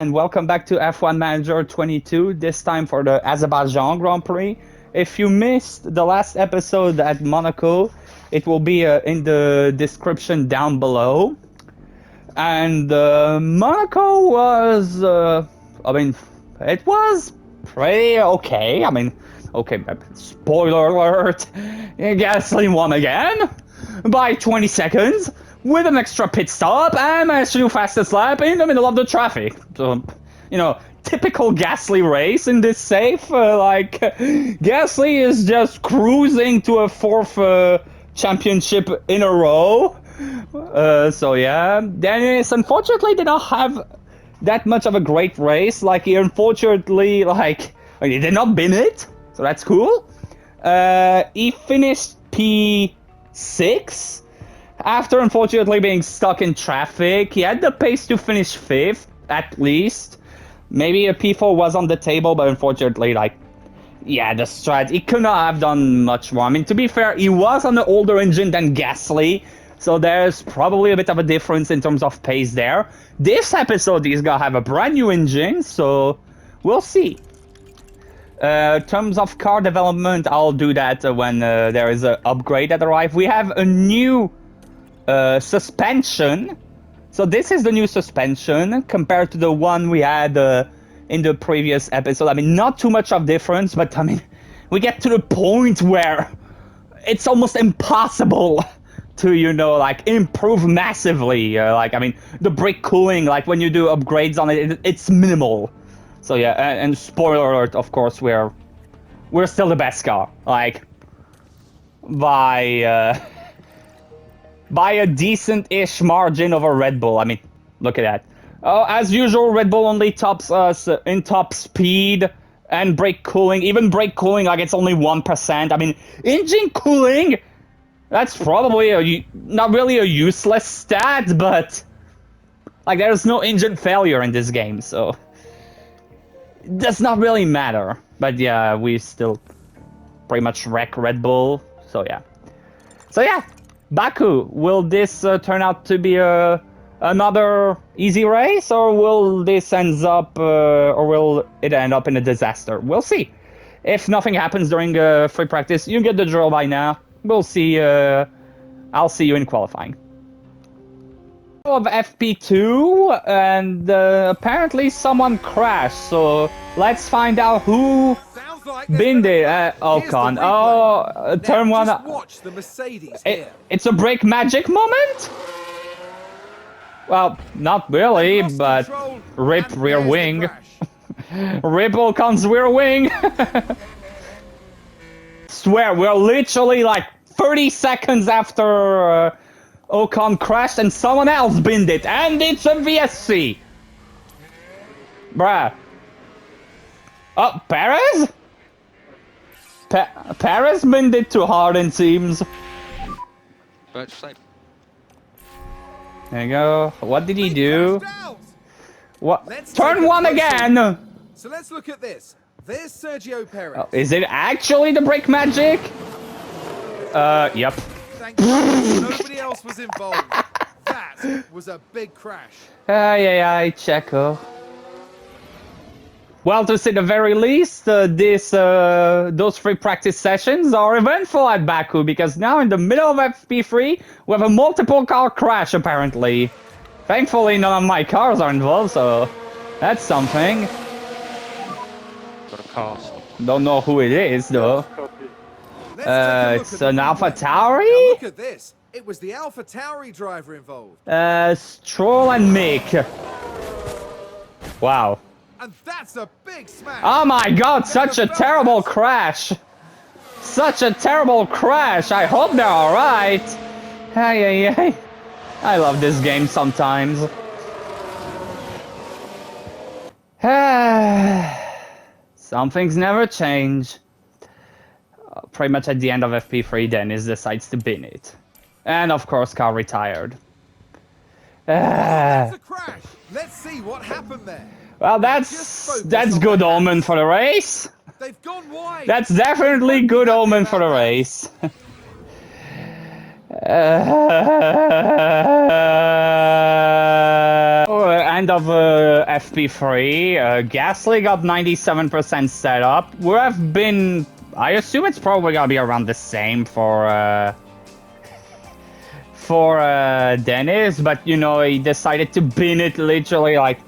And welcome back to F1 Manager 22, this time for the Azerbaijan Grand Prix. If you missed the last episode at Monaco, it will be in the description down below. And Monaco was, it was pretty okay. Okay, spoiler alert, Gasly won again by 20 seconds. With an extra pit stop and managed to do fastest lap in the middle of the traffic. So, typical Gasly race in this safe. Gasly is just cruising to a fourth championship in a row. So yeah, Dennis unfortunately did not have that much of a great race. He did not win it, so that's cool. He finished P6. After unfortunately being stuck in traffic. He had the pace to finish 5th, at least. Maybe a P4 was on the table, but unfortunately, the strat, he could not have done much more. To be fair, he was on an older engine than Gasly, so there's probably a bit of a difference in terms of pace there. This episode, he's gonna have a brand new engine, so we'll see. In terms of car development, I'll do that when there is an upgrade that arrives. We have a new suspension. So this is the new suspension compared to the one we had in the previous episode. Not too much of difference, but we get to the point where it's almost impossible to, improve massively. The brake cooling, when you do upgrades on it, it's minimal. So yeah, and spoiler alert, of course, we're still the best car. By a decent-ish margin over Red Bull. Look at that. Oh, as usual, Red Bull only tops us in top speed and brake cooling. Even brake cooling, it's only 1%. Engine cooling, that's probably not really a useless stat, but there's no engine failure in this game, so it does not really matter. But yeah, we still pretty much wreck Red Bull, so yeah. Baku, will this turn out to be another easy race, or will this end up in a disaster? We'll see. If nothing happens during free practice, you get the drill by now. We'll see. I'll see you in qualifying. Of FP2, and apparently someone crashed. So let's find out who. Been there, Ocon. Oh, turn one. Watch the Mercedes it's a brake magic moment? Well, not really, but rip rear wing. Rip Ocon's rear wing. Swear, we're literally 30 seconds after Ocon crashed and someone else binned it, and it's a VSC. Bruh. Oh, Perez? Paris binned it too hard, it seems. But safe. There you go. What did he do? What? Turn one again! So let's look at this. There's Sergio Perez. Oh, is it actually the brake magic? Yep. Thank you. Nobody else was involved. That was a big crash. Aye, Checo. Well, to say the very least, those free practice sessions are eventful at Baku, because now in the middle of FP3, we have a multiple car crash, apparently. Thankfully, none of my cars are involved, so that's something. Got a cast. Don't know who it is, though. It's an AlphaTauri? Look at this. It was the AlphaTauri driver involved. Stroll and Mick. Wow. And that's a big smash. Oh my god, such a terrible crash. Such a terrible crash. I hope they're alright. Hey. I love this game sometimes. Some things never change. Pretty much at the end of FP3, Dennis decides to bin it. And of course, car retired. That's a crash. Let's see what happened there. Well, that's good omen for the race. They've gone wide. That's definitely good omen for the race. end of FP3. Gasly got 97% setup. We have been... I assume it's probably gonna be around the same for Dennis, but you know, he decided to bin it literally like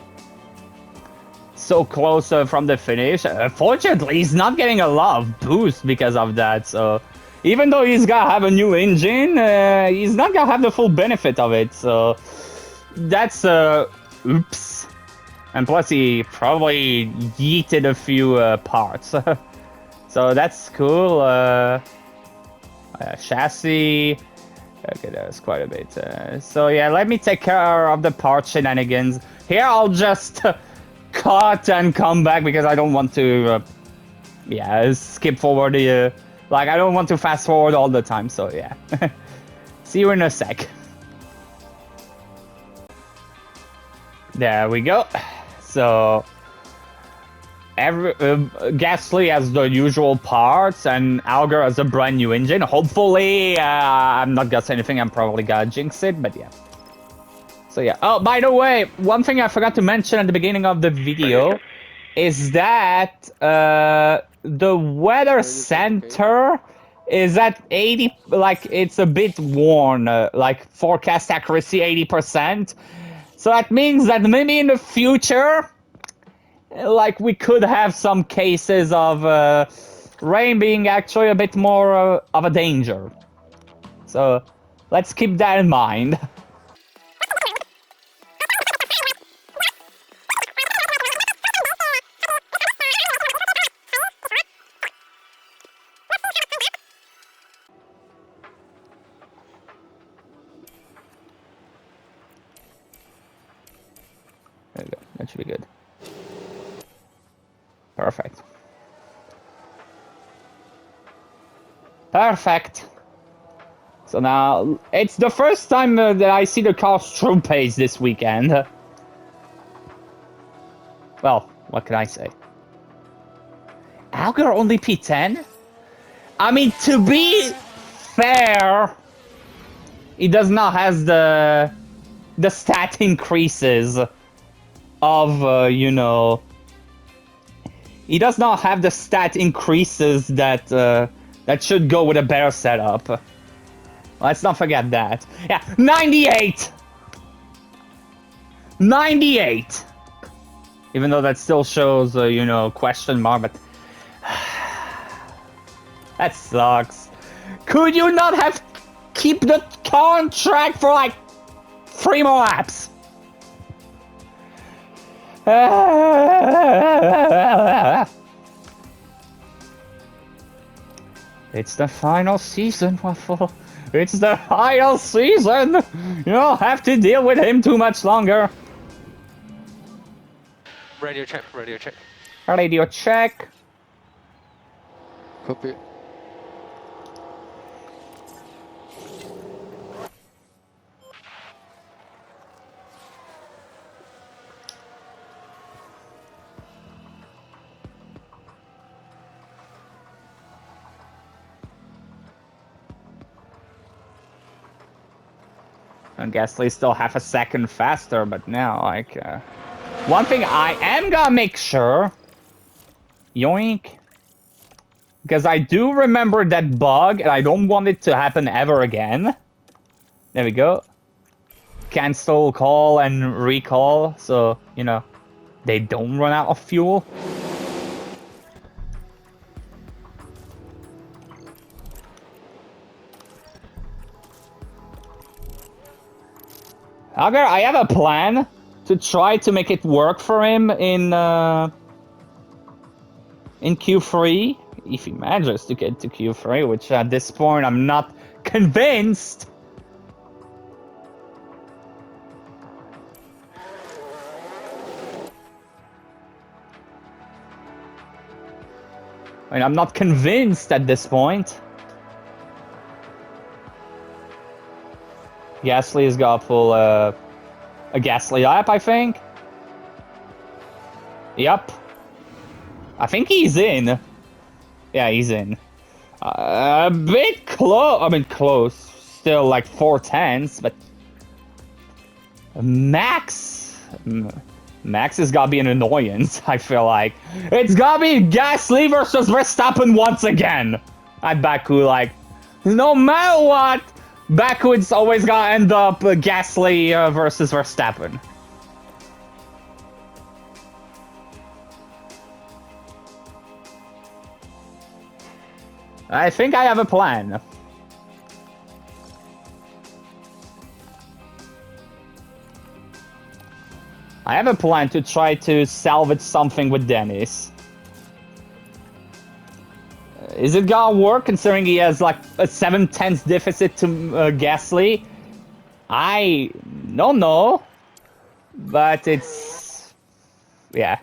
so close from the finish. Fortunately, he's not getting a lot of boost because of that, so even though he's gonna have a new engine, he's not gonna have the full benefit of it, so that's oops. And plus he probably yeeted a few parts. So that's cool. Chassis. Okay, that's quite a bit. So yeah, let me take care of the part shenanigans. Here I'll just cut and come back because I don't want to, yeah, skip forward. Like, I don't want to fast forward all the time, so yeah. See you in a sec. There we go. So Gasly has the usual parts and Hauger has a brand new engine. Hopefully, I'm not gonna say anything, I'm probably gonna jinx it, but yeah. So yeah. Oh, by the way, one thing I forgot to mention at the beginning of the video is that the weather center is at 80, like it's a bit worn, like forecast accuracy 80%. So that means that maybe in the future, like we could have some cases of rain being actually a bit more of a danger. So let's keep that in mind. There we go. That should be good. Perfect. Perfect. So now, it's the first time that I see the car true pace this weekend. Well, what can I say? Hauger only P10? I mean, to be fair, he does not have the stat increases of, you know... He does not have the stat increases that that should go with a better setup. Let's not forget that. Yeah, 98! 98! Even though that still shows, you know, question mark, but... that sucks. Could you not have keep the car on track for like 3 more laps? It's the final season, Waffle. It's the final season! You don't have to deal with him too much longer. Radio check, radio check. Radio check. Copy. And Gasly's still half a second faster, but now, like, one thing I am gonna make sure... Yoink. Because I do remember that bug, and I don't want it to happen ever again. There we go. Cancel, call, and recall, so, you know, they don't run out of fuel. Hauger, I have a plan to try to make it work for him in Q3, if he manages to get to Q3, which at this point I'm not convinced. I mean, I'm not convinced at this point. Gasly has got full, a Gasly lap, I think. Yep. I think he's in. Yeah, he's in. A bit close. I mean, close. Still like 4 tenths, but... Max Max has gotta be an annoyance, I feel like. It's gotta be Gasly versus Verstappen once again! At Baku, like, no matter what, Baku it's always gotta end up Gasly versus Verstappen. I think I have a plan. I have a plan to try to salvage something with Dennis. Is it gonna work considering he has like a 7/10 deficit to Gasly? I don't know. But it's... yeah.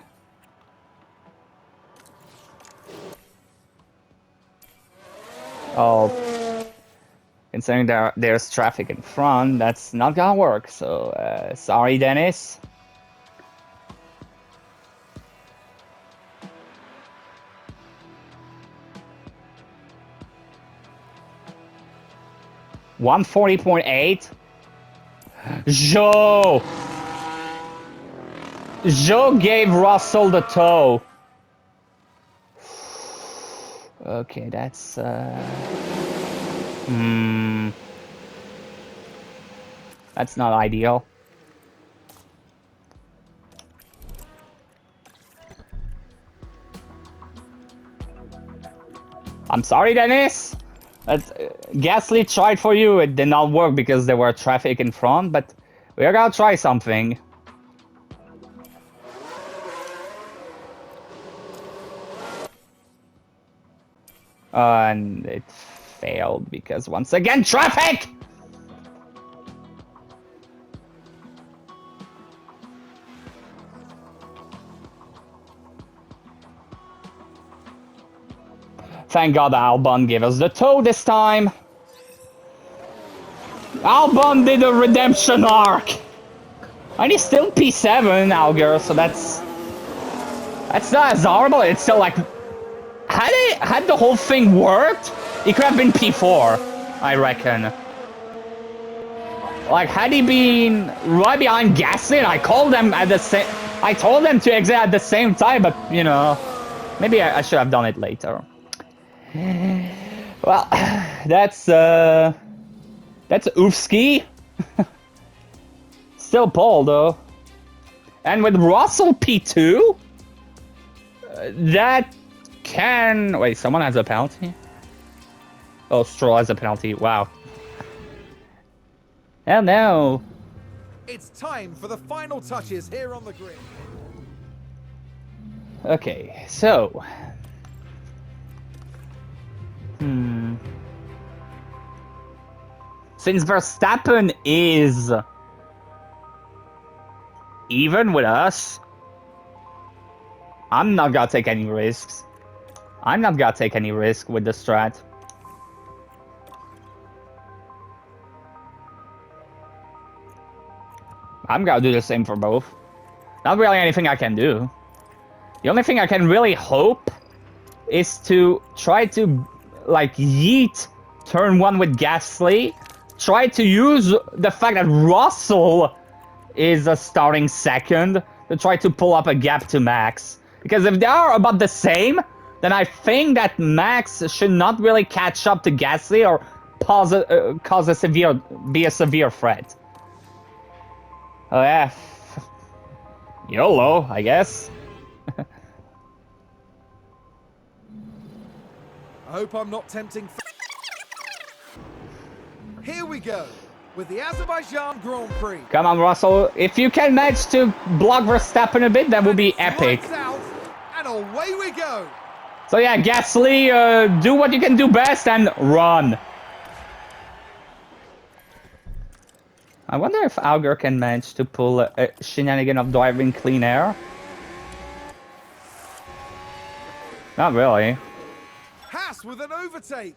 Oh. Considering there's traffic in front, that's not gonna work. So, sorry, Dennis. $140.8. Joe gave Russell the toe. Okay, that's that's not ideal. I'm sorry, Dennis. Gasly tried for you. It did not work because there were traffic in front, but we're gonna try something. And it failed because once again, traffic! Thank God Albon gave us the toe this time. Albon did a redemption arc. And he's still P7, Hauger, so that's not as horrible. It's still like... Had the whole thing worked, it could have been P4, I reckon. Like, had he been right behind Gasly, and I called them at the same... I told them to exit at the same time, but, you know... Maybe I should have done it later. Well, that's oofski. Still pole, though. And with Russell P2, that can... Wait, someone has a penalty? Oh, Stroll has a penalty. Wow. Hell no. It's time for the final touches here on the grid. Okay, so... Since Verstappen is even with us, I'm not gonna take any risks. I'm not gonna take any risk with the strat. I'm gonna do the same for both. Not really anything I can do. The only thing I can really hope is to try to, like, yeet turn one with Gasly. Try to use the fact that Russell is starting second to try to pull up a gap to Max. Because if they are about the same, then I think that Max should not really catch up to Gasly or be a severe threat. Oh yeah. YOLO, I guess. I hope I'm not tempting. Here we go with the Azerbaijan Grand Prix. Come on, Russell. If you can manage to block Verstappen a bit, that would be epic. Out, and away we go. So yeah, Gasly, do what you can do best and run. I wonder if Hauger can manage to pull a shenanigan of driving clean air. Not really. Haas with an overtake.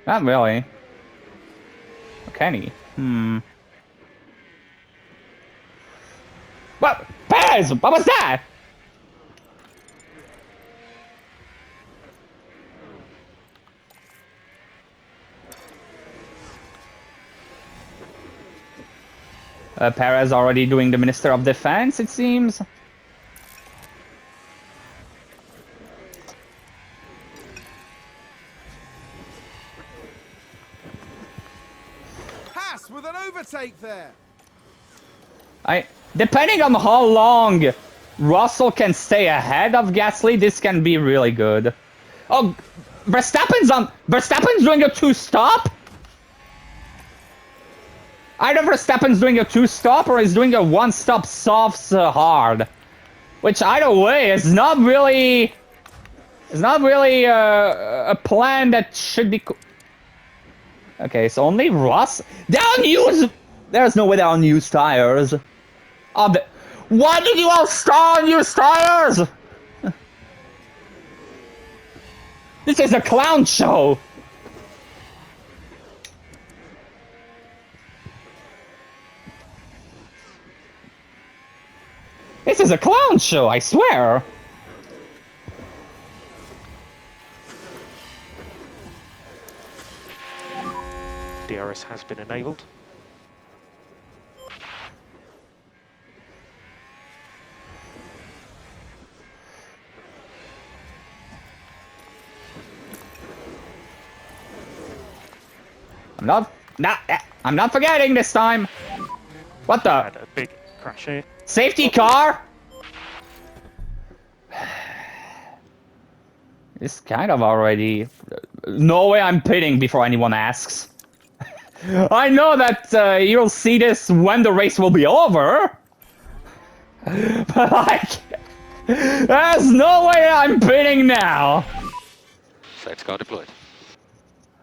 Not really. Or can he? What? Perez! What was that? Perez already doing the Minister of Defense, it seems. Haas with an overtake there. Depending on how long Russell can stay ahead of Gasly, this can be really good. Oh, Verstappen's doing a two-stop? Either Verstappen's doing a two-stop or he's doing a one-stop softs hard. Which either way is not really... It's not really a plan that should be... Okay, so only Russ... They unused... There's no way they unused tires. Oh, why did you all start unused tires? This is a clown show. This is a clown show, I swear. DRS has been enabled. I'm not forgetting this time. What the? Had a big crash here. Safety car? It's kind of already... No way I'm pitting before anyone asks. I know that you'll see this when the race will be over. But like... There's no way I'm pitting now. Safety car deployed.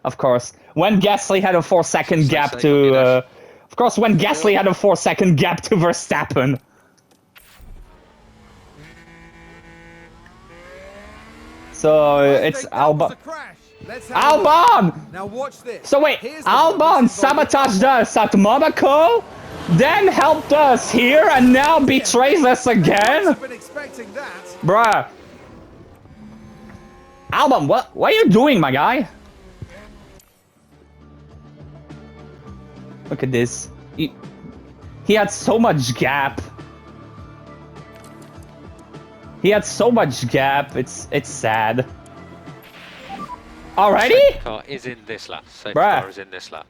Of course, when Gasly had a 4-second gap to... of course, when Gasly had a 4-second gap to Verstappen. So it's Albon. Albon! Now watch this. So wait, Albon sabotaged us at Monaco, then helped us here, and now betrays us again? Bruh. Albon, what are you doing, my guy? Look at this. He had so much gap. He had so much gap. It's sad. Already? Safety car is in this lap. Safety car is in this lap.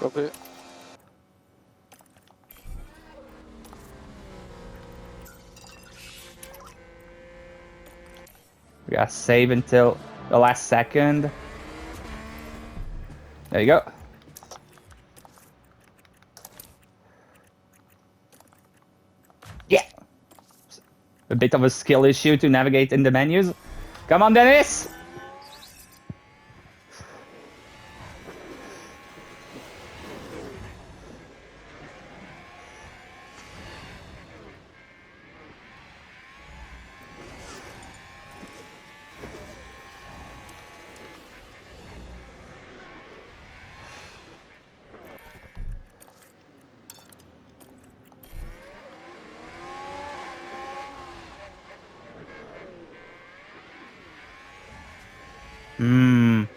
Copy. We gotta save until the last second. There you go. Yeah. A bit of a skill issue to navigate in the menus. Come on, Dennis.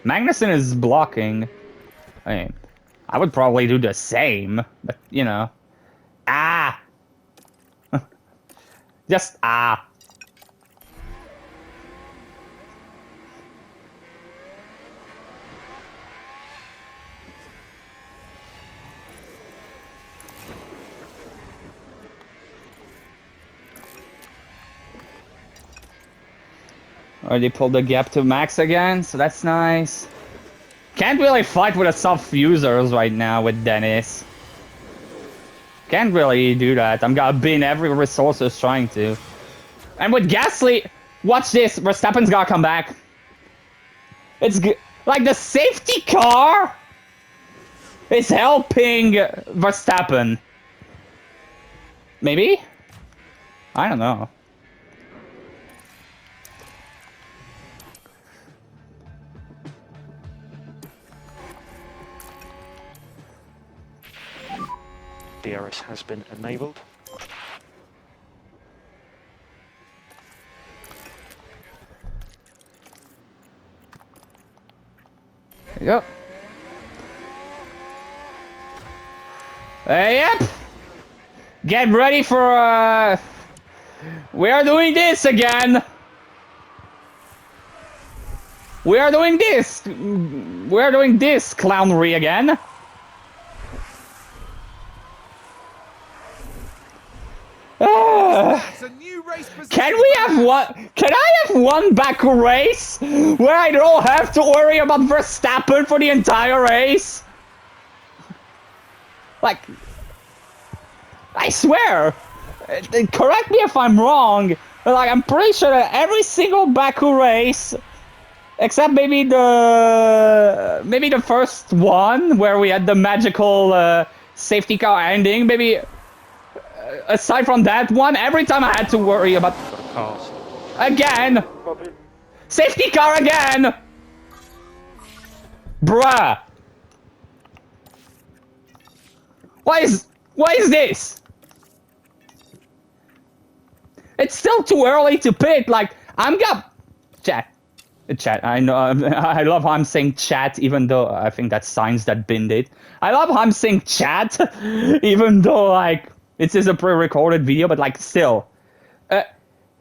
Magnussen is blocking. I mean, I would probably do the same, but you know. Ah! Just ah. Already pulled the gap to Max again, so that's nice. Can't really fight with the soft fusers right now with Dennis. Can't really do that. I'm gonna bin every resources trying to. And with Gasly, watch this. Verstappen's gotta come back. It's like the safety car is helping Verstappen. Maybe? I don't know. DRS has been enabled. There you go. Yep. Get ready for, we are doing this again. We are doing this. We are doing this clownery again. That's a new race position. Can we have one? Can I have one Baku race where I don't have to worry about Verstappen for the entire race? Like, I swear, correct me if I'm wrong, but like I'm pretty sure that every single Baku race, except maybe the first one where we had the magical safety car ending, maybe. Aside from that one, every time I had to worry about Cars. again, safety car again, bruh. Why is this? It's still too early to pit. Like I'm gonna chat. I know. I love how I'm saying chat, even though I think that's signs that binned it. I love how I'm saying chat, even though like. This is a pre-recorded video, but like still,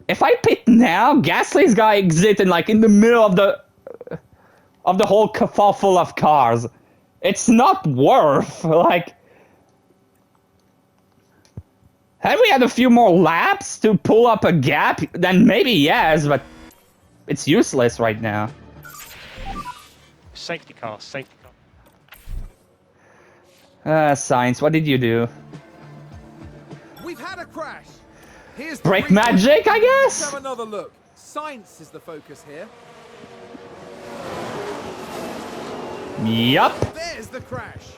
if I pit now, Gasly's gonna exit in like in the middle of the whole kerfuffle of cars. It's not worth like. Had we had a few more laps to pull up a gap, then maybe yes, but it's useless right now. Safety car, safety car. Science, what did you do? We've had a crash. Here's the brake magic, I guess. Let's have another look. Science is the focus here. Yup. There's the crash.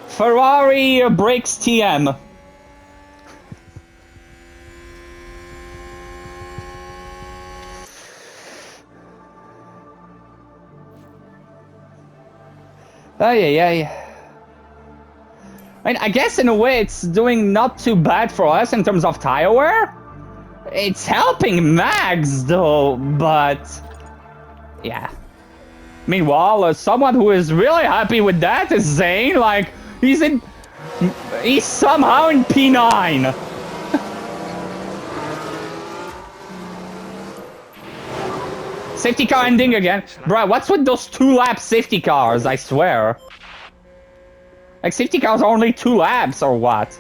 Ferrari brakes TM. Yeah. I mean, I guess in a way it's doing not too bad for us in terms of tire wear. It's helping Max though, but yeah. Meanwhile, someone who is really happy with that is Zane. Like he's somehow in P9. Safety car ending again, bro. What's with those 2-lap safety cars? I swear. Like, safety cars are only 2 laps, or what?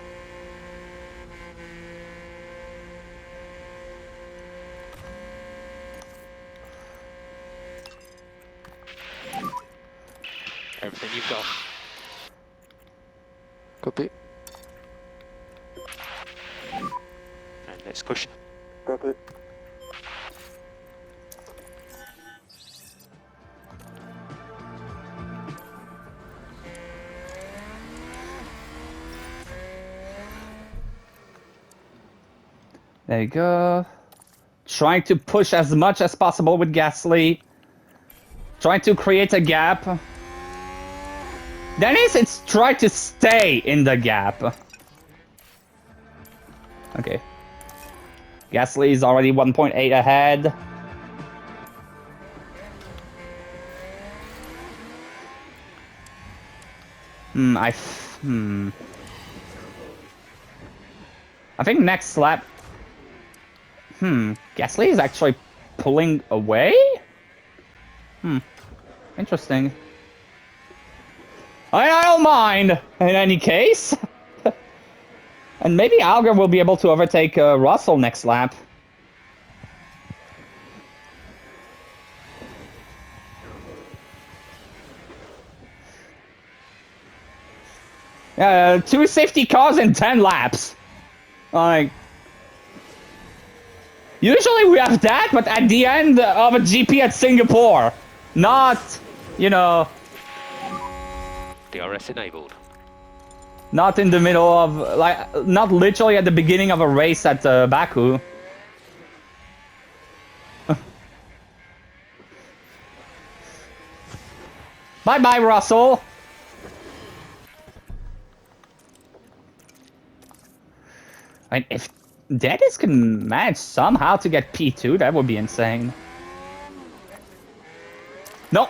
Everything you've got. Copy. And let's push. Copy. There you go. Trying to push as much as possible with Gasly. Trying to create a gap. Dennis, it's try to stay in the gap. Okay. Gasly is already 1.8 ahead. I think next lap. Gasly is actually pulling away? Interesting. I don't mind, in any case. And maybe Hauger will be able to overtake Russell next lap. Yeah, 2 safety cars in 10 laps. Like, usually we have that, but at the end of a GP at Singapore. Not, you know... DRS enabled. Not in the middle of, like, not literally at the beginning of a race at Baku. Bye-bye, Russell. I mean, if Dennis can manage somehow to get P2, that would be insane. No.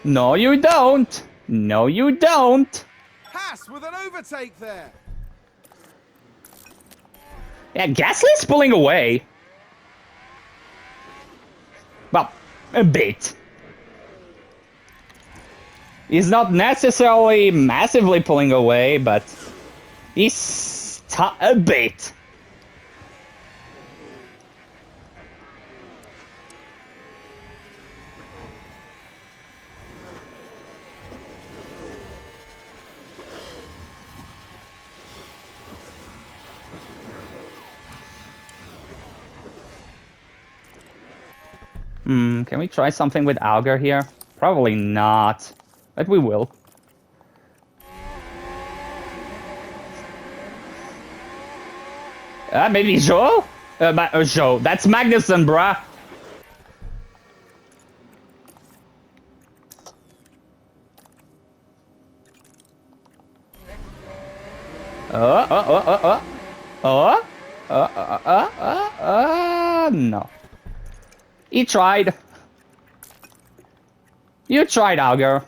No, you don't. No, you don't. Haas with an overtake there. Yeah, Gasly's pulling away. Well, a bit. He's not necessarily massively pulling away, but he's a bit. Can we try something with Hauger here? Probably not, but we will. Maybe Joe? Joe. That's Magnussen, bruh. No. He tried. You tried, Hauger.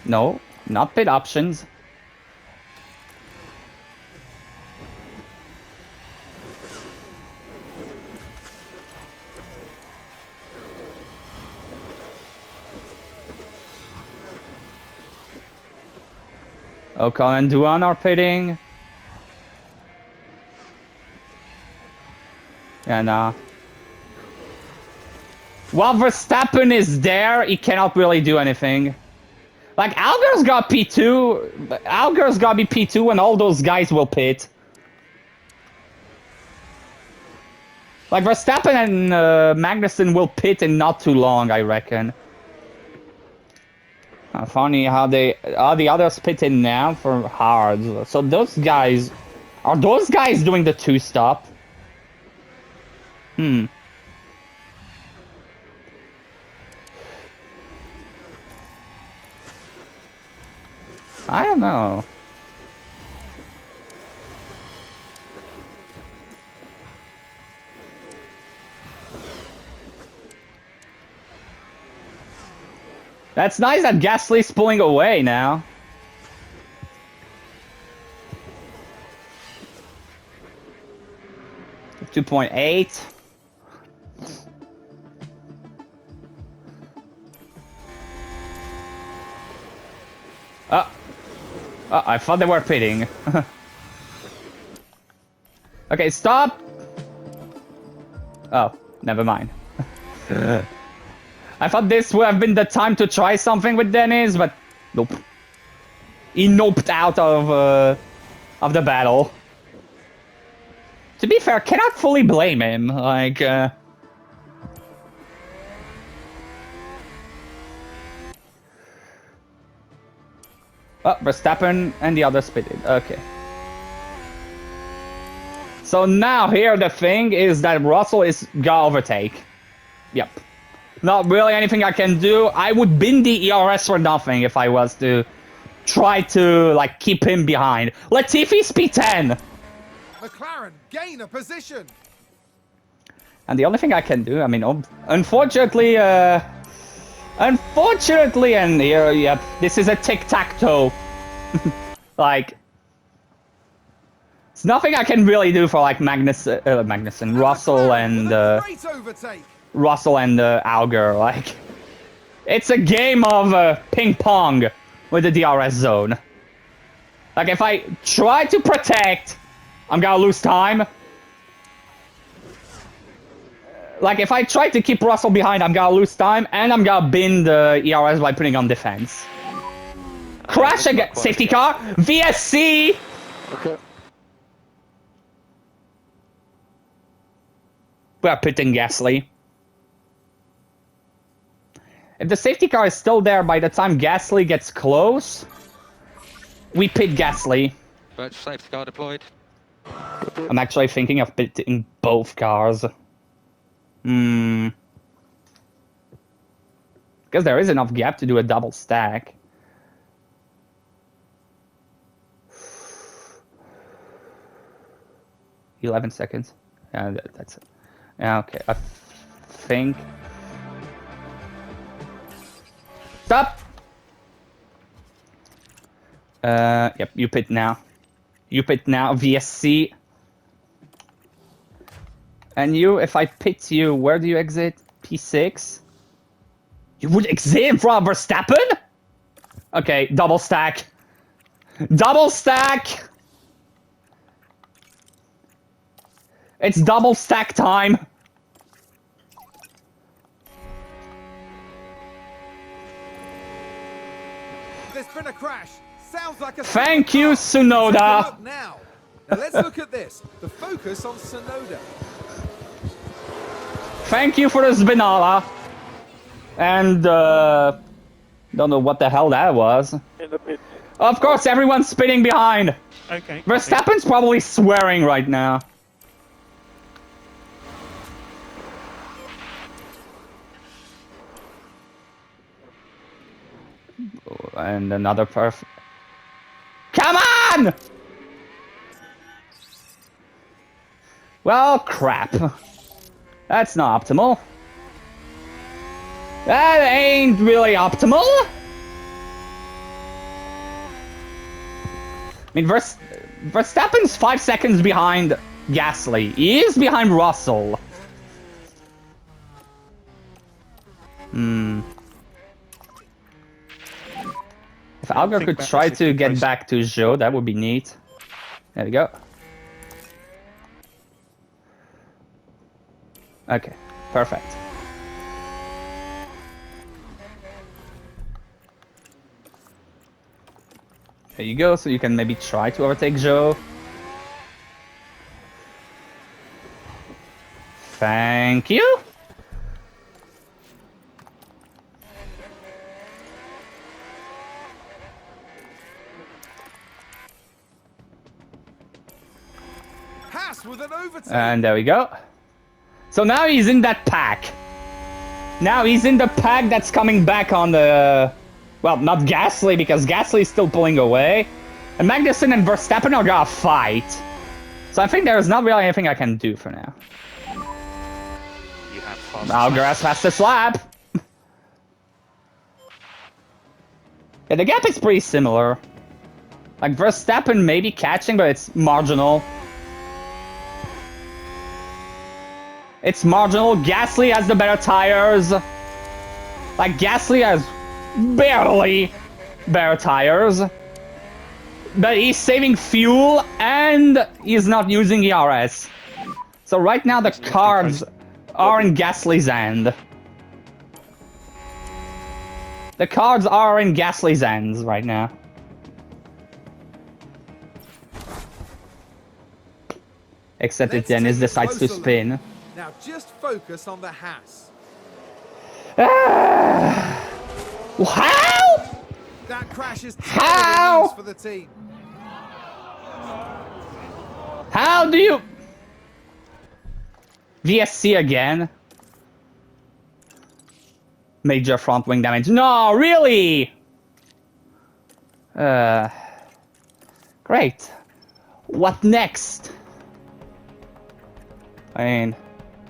No, not pit options. Ocon and Duan are pitting. And while Verstappen is there, he cannot really do anything. Like, Hauger's got P2. Hauger's got to be P2 and all those guys will pit. Like, Verstappen and Magnussen will pit in not too long, I reckon. Funny how the others pit in now for hards. So those guys... Are those guys doing the two-stop? I don't know. That's nice that Gasly's pulling away now. .8. I thought they were pitting. Okay, stop! Oh, never mind. I thought this would have been the time to try something with Dennis, but nope. He noped out of the battle. To be fair, cannot fully blame him. Like, oh, Verstappen and the others pitted. Okay. So now here the thing is that Russell is gonna overtake. Yep. Not really anything I can do. I would bin the ERS for nothing if I was to try to, like, keep him behind. Latifi's P10! McLaren gain a position. And the only thing I can do, I mean, unfortunately, and here, yep, this is a tic-tac-toe. Like, it's nothing I can really do for, like, Magnussen, Russell and, Great overtake. Russell and Hauger. Like, it's a game of ping pong with the DRS zone. Like, if I try to protect, I'm gonna lose time. Like, if I try to keep Russell behind, I'm gonna lose time, and I'm gonna bin the ERS by putting on defense. Crash again, safety car, VSC! Okay. We're pitting Gasly. If the safety car is still there by the time Gasly gets close, we pit Gasly. Virtual safety car deployed. I'm actually thinking of pitting both cars. Because there is enough gap to do a double stack. $11 seconds. Yeah, that's it. Yeah, okay. I think. Stop! Yep, you pit now. You pit now, VSC. And you, if I pit you, where do you exit? P6? You would exit in front of Verstappen? Okay, double stack. Double stack! It's double stack time! There's been a crash. Sounds like a Thank you, Let's have a Tsunoda! look now. Now let's look at this. The focus on Tsunoda. Thank you for the Spinala. And, don't know what the hell that was. In the pit. Of course, everyone's spinning behind. Okay. Verstappen's probably swearing right now. And another perfect. Come on! Well, crap. That's not optimal. That ain't really optimal. I mean, Verstappen's 5 seconds behind Gasly. He is behind Russell. If Hauger could try to get back to Zhou, that would be neat. There we go. Okay, perfect. There you go, so you can maybe try to overtake Zhou. Thank you. Haas with an overtake. And there we go. So now he's in that pack. Now he's in the pack that's coming back on the... Well, not Gasly, because Gasly's still pulling away. And Magnussen and Verstappen are gonna fight. So I think there's not really anything I can do for now. You have fast. Hauger has fastest lap. Yeah, the gap is pretty similar. Like, Verstappen may be catching, but it's marginal. It's marginal. Gasly has the better tires. Like, Gasly has barely better tires. But he's saving fuel and he's not using ERS. So right now the cards are in Gasly's hand. The cards are in Gasly's hands right now. Except if Dennis decides to spin. Now just focus on the Haas. How? That crash is How? terrible news for the team. How do you... VSC again? Major front wing damage. No, really? Great. What next? I mean,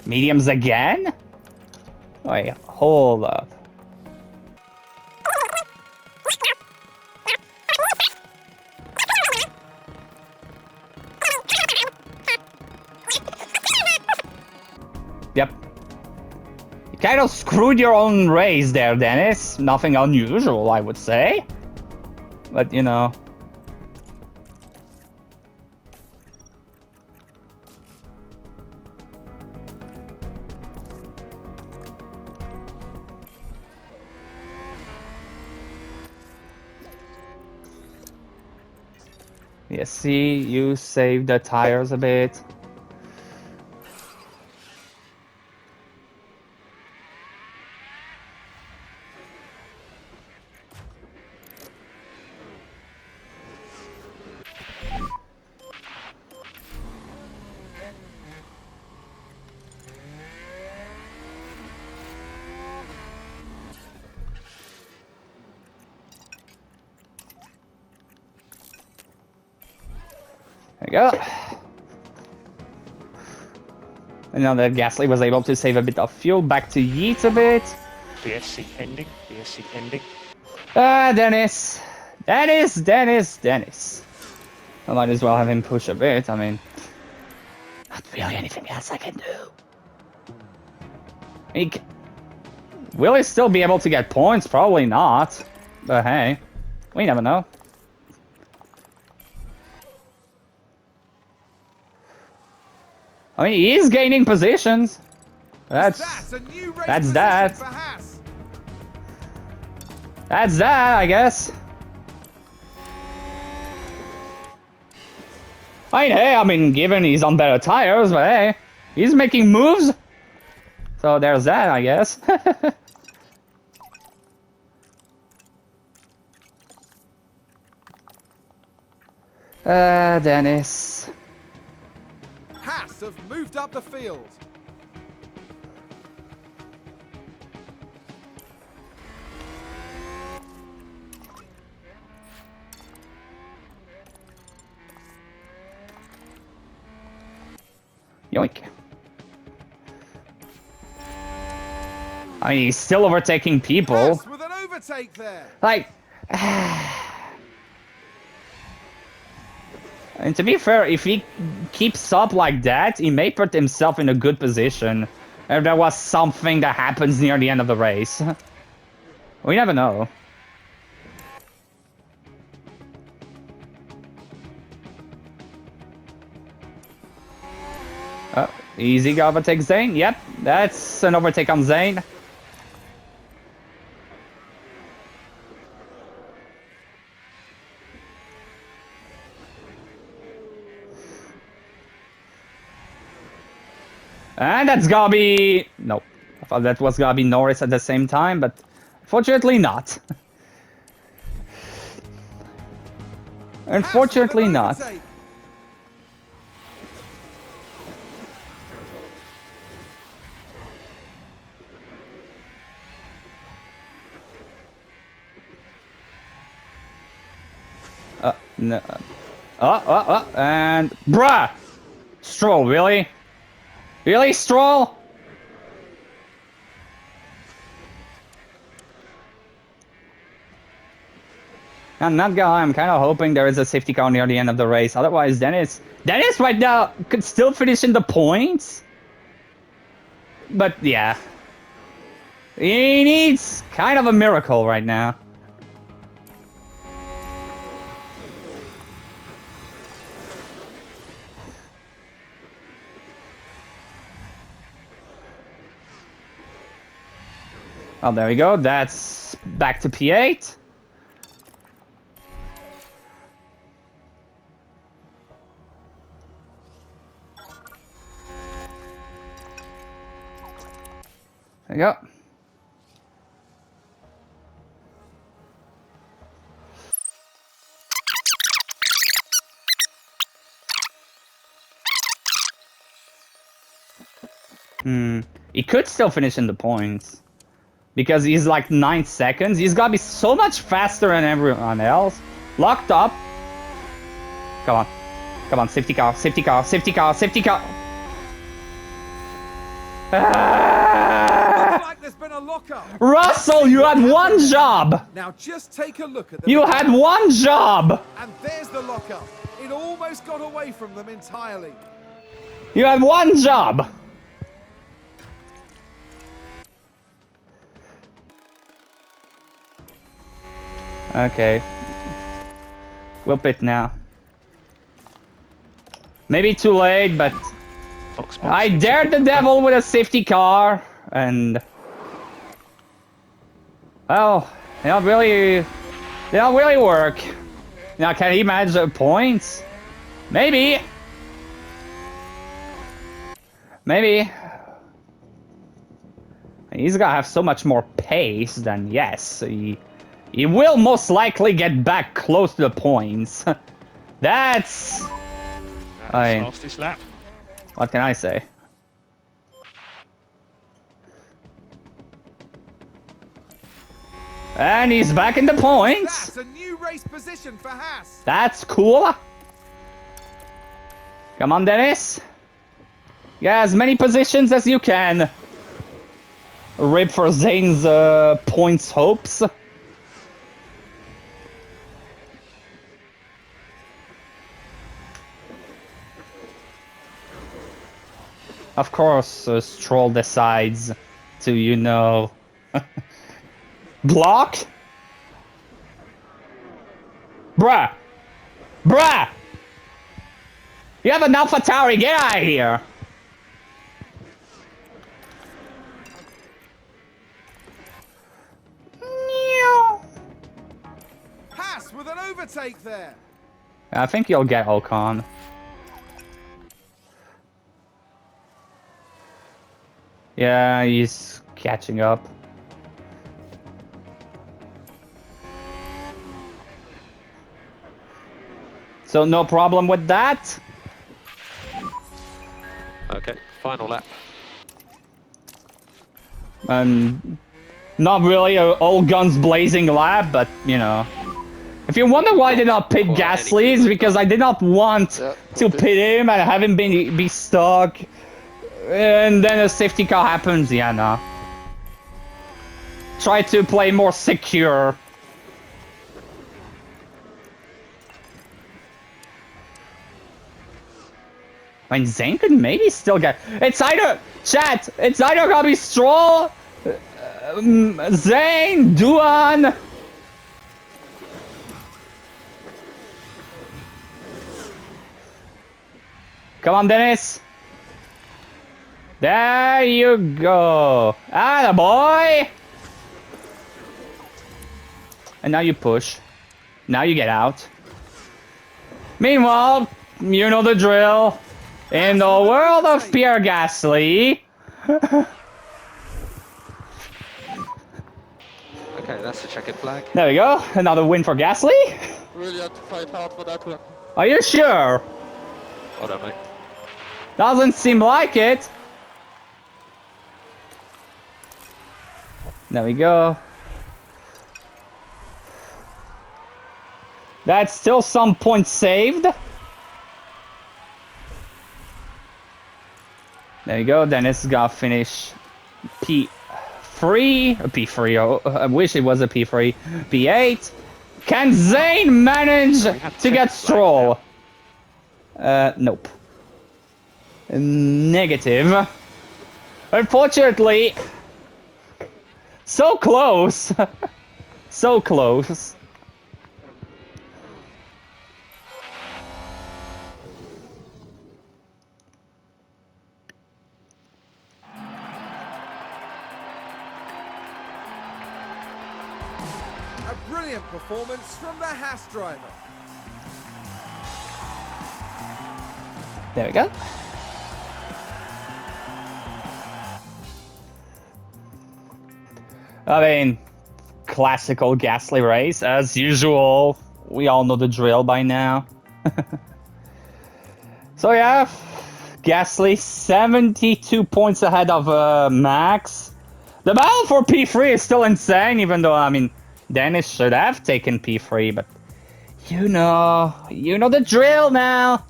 mediums again? Wait, hold up. Yep. You kind of screwed your own race there, Dennis. Nothing unusual, I would say. But, you know. Yeah, see, you saved the tires a bit. There you go. And now that Gasly was able to save a bit of fuel. Back to Yeet a bit. VSC ending. VSC ending. Dennis. Dennis. I might as well have him push a bit. I mean, not really anything else I can do. Will he still be able to get points? Probably not. But hey, we never know. I mean, he is gaining positions. That's that. That's that, I guess. I mean, given he's on better tires, but hey, he's making moves. So there's that, I guess. Dennis. Haas have moved up the field. Yoink. I mean, he's still overtaking people. Haas with an overtake there. Like, and to be fair, if he keeps up like that, he may put himself in a good position if there was something that happens near the end of the race. We never know. Oh, easy overtake Zane. Yep, that's an overtake on Zane. And that's gonna be... No. I thought that was gonna be Norris at the same time, but fortunately not. Unfortunately not. No. And... Bruh! Stroll, really? Really, Stroll? I'm not gonna lie, I'm kind of hoping there is a safety car near the end of the race. Otherwise, Dennis right now could still finish in the points. But yeah. He needs kind of a miracle right now. Oh, there we go. That's back to P8. There you go. He could still finish in the points. Because he's like 9 seconds. He's gotta be so much faster than everyone else. Locked up. Come on. Come on, safety car, safety car, safety car, safety car. Looks like there's been a lockup. Russell, you had one job. Now just take a look at them. You had one job. And there's the lockup. It almost got away from them entirely. You had one job. Okay. We'll pit now. Maybe too late, but I dared the devil with a safety car, and well, they don't really work. Now, can he manage the points? Maybe. Maybe. He's gonna have so much more pace than yes. He will most likely get back close to the points. That's fastest lap. What can I say? And he's back in the points. That's a new race position for Haas. That's cool. Come on, Dennis. Yeah, as many positions as you can. Rip for Zane's points hopes. Of course, Stroll decides to, you know, block. Bruh! Bruh! You have an AlphaTauri, get out of here! Haas with an overtake there. I think you'll get Ocon. Yeah, he's catching up. So no problem with that. Okay, final lap. Not really a all guns blazing lap, but you know. If you wonder why I did not pit Gasly, it's because I did not want to pit him and have him be stuck. And then a safety car happens, yeah, no. Try to play more secure. I mean, Zane could maybe still get... It's either... Chat! It's either gonna be Stroll... Zane... Duan... Come on, Dennis! There you go! Attaboy! And now you push. Now you get out. Meanwhile, you know the drill. In the world of Pierre Gasly... Okay, that's the checkered flag. There we go. Another win for Gasly. Really had to fight hard for that one. Are you sure? Hold on, mate. Doesn't seem like it. There we go. That's still some points saved. There you go. Dennis got finish P3. P3. Oh, I wish it was a P3. P8. Can Zane manage to get Stroll? Nope. Negative. Unfortunately, so close. So close. A brilliant performance from the Haas driver. There we go. I mean, classical Gasly race, as usual. We all know the drill by now. So yeah, Gasly 72 points ahead of Max. The battle for P3 is still insane, even though, I mean, Dennis should have taken P3, but you know the drill now.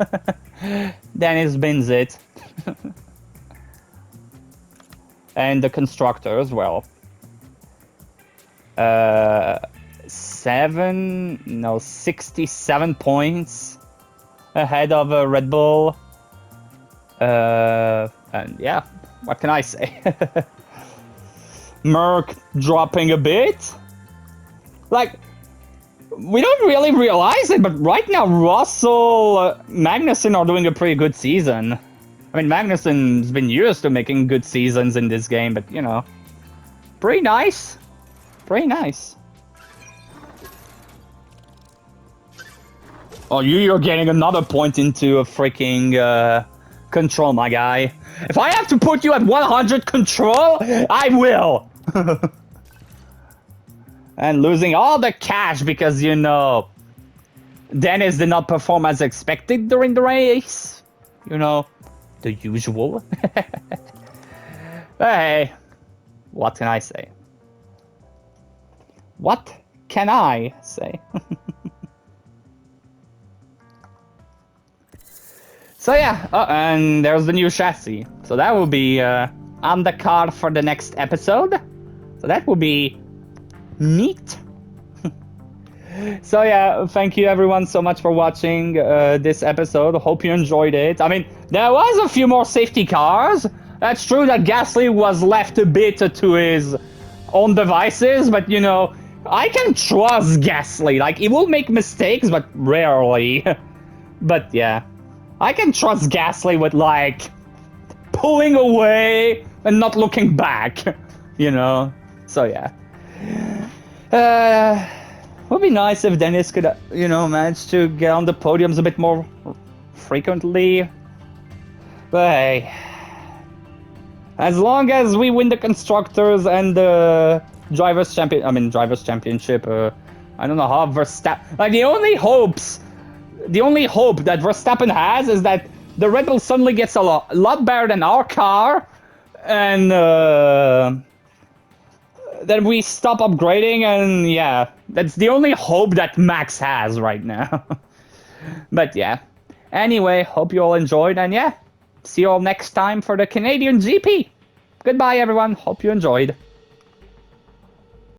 Dennis wins it. And the constructor as well. 67 points ahead of Red Bull. And yeah, what can I say? Merc dropping a bit. Like, we don't really realize it, but right now Russell, Magnussen are doing a pretty good season. I mean, Magnussen's been used to making good seasons in this game, but you know, pretty nice. Pretty nice. Oh, you're getting another point into a freaking control, my guy. If I have to put you at 100 control, I will. And losing all the cash because, you know, Dennis did not perform as expected during the race. You know, the usual. Hey, what can I say? What can I say? So yeah, and there's the new chassis. So that will be on the card for the next episode. So that will be neat. So yeah, thank you everyone so much for watching this episode. Hope you enjoyed it. I mean, there was a few more safety cars. That's true that Gasly was left a bit to his own devices, but you know, I can trust Gasly. Like, he will make mistakes, but rarely. But yeah, I can trust Gasly with like pulling away and not looking back, you know? So yeah. Would be nice if Dennis could, you know, manage to get on the podiums a bit more frequently. But hey, as long as we win the constructors and the drivers' championship, I don't know how Verstappen. Like the only hope that Verstappen has is that the Red Bull suddenly gets a lot better than our car, and then we stop upgrading, and yeah, that's the only hope that Max has right now. But yeah, anyway, hope you all enjoyed, and yeah, see you all next time for the Canadian GP. Goodbye everyone, hope you enjoyed.